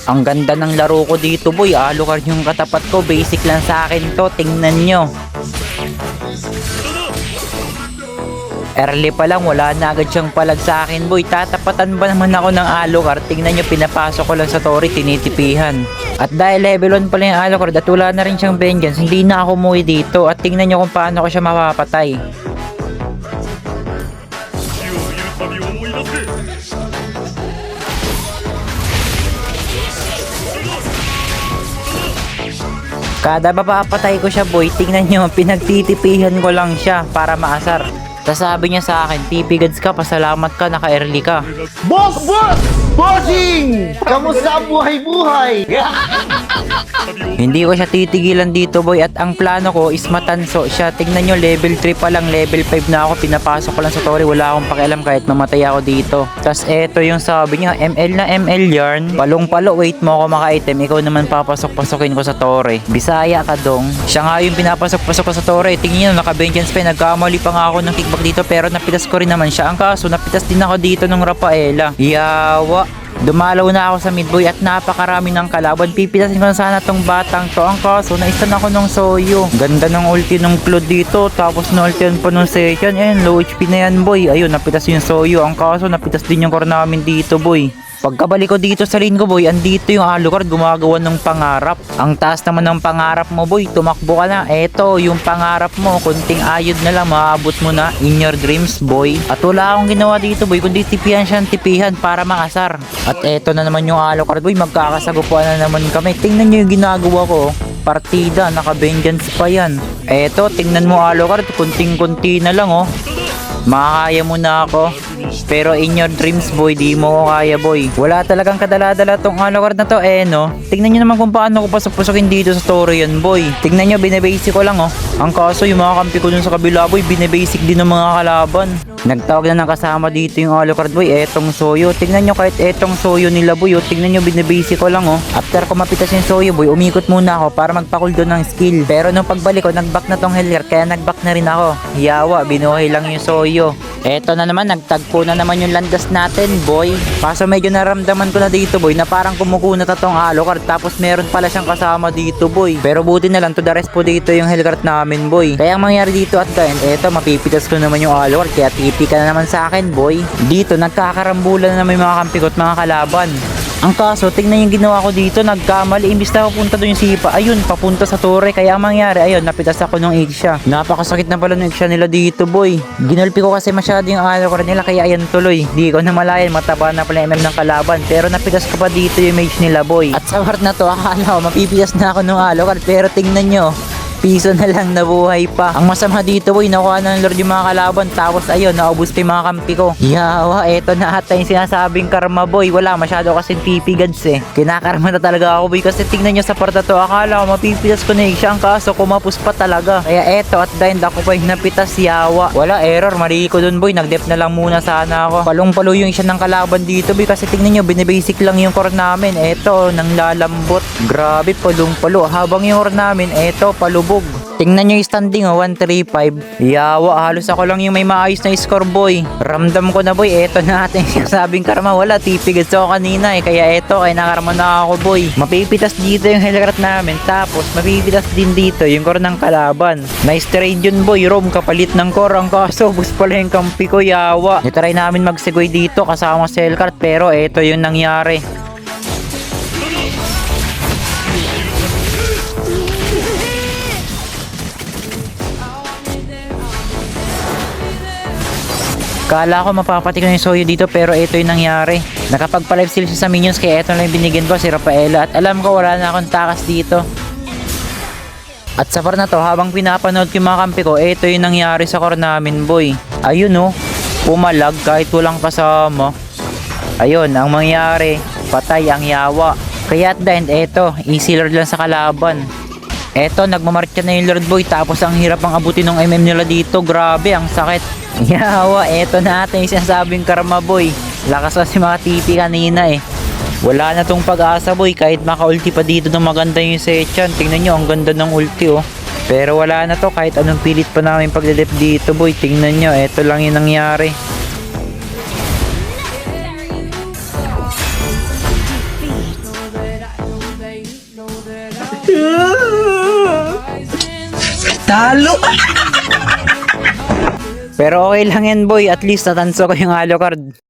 Ang ganda ng laro ko dito boy. Alucard yung katapat ko. Basic lang sa akin to. Tingnan nyo. Early pa lang, wala na agad siyang palag sa akin boy. Tatapatan ba naman ako ng Alucard? Tingnan nyo, pinapasok ko lang sa Tori, tinitipihan. At dahil level 1 pala yung Alucard at wala na rin siyang vengeance, hindi na ako umuwi dito. At tingnan nyo kung paano ko siya mapapatay. Kada mapapatay ko siya boy, tingnan nyo, pinagtitipihan ko lang siya para maasar. Tapos sabi niya sa akin, TP Gods ka, pasalamat ka, naka-early ka. Boss! Bossing! Kamusta ang buhay-buhay? Hindi ko siya titigilan dito boy at ang plano ko is matanso siya. Tingnan nyo, level 3 pa lang, level 5 na ako, pinapasok ko lang sa Tori, wala akong pakialam kahit mamatay ako dito. Tapos eto yung sabi niya, ML na ML yarn, palong-palo, wait mo ako maka-item, ikaw naman papasok-pasokin ko sa Tori. Bisaya ka dong. Siya nga yung pinapasok-pasok ko sa Tori. Tingnan nyo, naka-vengeance pa, nagkamali pa nga ako ng kickback dito pero napitas ko rin naman siya. Ang kaso, napitas din ako dito ng Rafaela. Yawa. Dumalaw na ako sa midboy at napakarami ng kalaban. Pipitasin ko na sana tong batang to. Ang kaso, naistan ako ng Soyo. Ganda ng ulti ng Claude dito. Tapos na-ultian pa nung Sechan. Ayan, low HP na yan boy. Ayun, napitas yung Soyo. Ang kaso, napitas din yung core namin dito boy. Pagkabalik ko dito sa lane ko boy, andito yung Alucard gumagawa ng pangarap. Ang taas naman ng pangarap mo boy, tumakbo ka na. Eto, yung pangarap mo, kunting ayod na lang, maabot mo na in your dreams boy. At wala akong ginawa dito boy, kundi tipihan siyang tipihan para makasar. At eto na naman yung Alucard boy, magkakasagupuan na naman kami. Tingnan nyo yung ginagawa ko. Partida, naka-vengeance pa yan. Eto, tingnan mo Alucard, kunting-kunti na lang oh. Makakaya mo na ako. Pero in your dreams boy, di mo ko kaya boy. Wala talagang kadala-dala tong Alucard na to no. Tingnan nyo naman kung paano ko pasok-pasokin dito sa Tori yan boy. Tingnan nyo, binabasic ko lang oh. Ang kaso yung mga kampi ko dun sa kabila boy, binabasic din ng mga kalaban. Nagtawag na ng kasama dito yung Alucard boy, etong Soyo. Tingnan nyo kahit etong Soyo nila boy oh. Tingnan nyo, binabasic ko lang oh. After ko mapitas yung Soyo boy, umikot muna ako para magpa-cooldown ng skill. Pero nung pagbalik ko, nag-back na tong Hellguard, kaya nag-back na rin ako. Yawa, binuhay lang yung Soyo. Eto na naman, nagtagpo na naman yung landas natin boy. Kaso medyo naramdaman ko na dito boy na parang kumukunat na tong Alucard. Tapos meron pala siyang kasama dito boy. Pero buti na lang, to the rest po dito yung Hellguard namin boy. Kaya ang mangyari dito at kain, eto mapipitas ko naman yung Alucard. Kaya TP ka na naman sa akin boy. Dito nagkakarambulan na naman yung mga kampi ko at mga kalaban. Ang kaso, tingnan yung ginawa ko dito, nagkamali. Imbis na papunta doon yung sipa, ayun, papunta sa Tori. Kaya ang mangyari, ayun, napitas ako ng Ixia. Napakasakit na pala ng Ixia nila dito, boy. Ginulpi ko kasi masyado yung Alucard nila, kaya ayan tuloy. Di ko na malayan, mataba na pala yung MM ng kalaban. Pero napitas ko pa dito yung mage nila, boy. At sa part na to, akala ko, mapipitas na ako ng Alucard. Pero tingnan nyo, piso na lang nabuhay pa. Ang masama dito boy, nakuha na ng Lord yung mga kalaban. Tapos ayun, naubos pa yung mga kampi ko. Yawa, eto na ata yung sinasabing karma boy. Wala, masyado kasi TP Gods Kinakarma na talaga ako boy. Kasi tingnan nyo sa parta to, akala ko mapipitas ko na siya. Ang kaso, kumapos pa talaga. Kaya eto, at dahil ako pa yung napitas, yawa. Wala, error, mali ko dun boy. Nag-dep na lang muna sana ako. Palong-palo yung isa ng kalaban dito boy. Kasi tingnan nyo, binibasic lang yung core namin. Eto, nang lalambot. Grabe, palong-palo. Habang yung core namin, eto, palubog. Tingnan nyo yung standing 135. Yawa, halos ako lang yung may maayos na score boy. Ramdam ko na boy, eto na ating sinasabing karma. Wala, tipigas ako kanina kaya eto, kaya nakarma na ako boy. Mapipitas dito yung Hellguard namin. Tapos mapipitas din dito yung core ng kalaban. Nice trade yun boy, Rom, kapalit ng core. Ang kaso, bus pala yung kampi ko, yawa. Nitry namin magsegoy dito kasama sa Hellguard, pero eto yung nangyari. Kala ko mapapati ko yung Soyo dito pero ito yung nangyari. Nakapagpa-live steal siya sa minions kaya ito lang yung binigyan ko, si Rafaela. At alam ko wala na akong takas dito. At sa par na to, habang pinapanood ko yung mga kampi ko, ito yung nangyari sa core namin boy. Ayun oh, pumalag kahit walang kasama. Ayun, ang mangyari, patay ang yawa. Kaya at the end, eto, easy lord lang sa kalaban. Eto, nagmamarcha na yung Lord boy. Tapos ang hirap ang abutin ng MM nila dito. Grabe, ang sakit. Yawa, eto na natin yung sinasabing karma boy. Lakas pa si mga TP kanina Wala na tong pag-asa boy. Kahit maka-ulti pa dito ng maganda yung Sechan. Tingnan nyo, ang ganda ng ulti oh. Pero wala na to, kahit anong pilit pa namin pag-delep dito boy. Tingnan nyo, eto lang yung nangyari. Talo! Pero okay lang yan boy, at least natanso ko yung Alucard.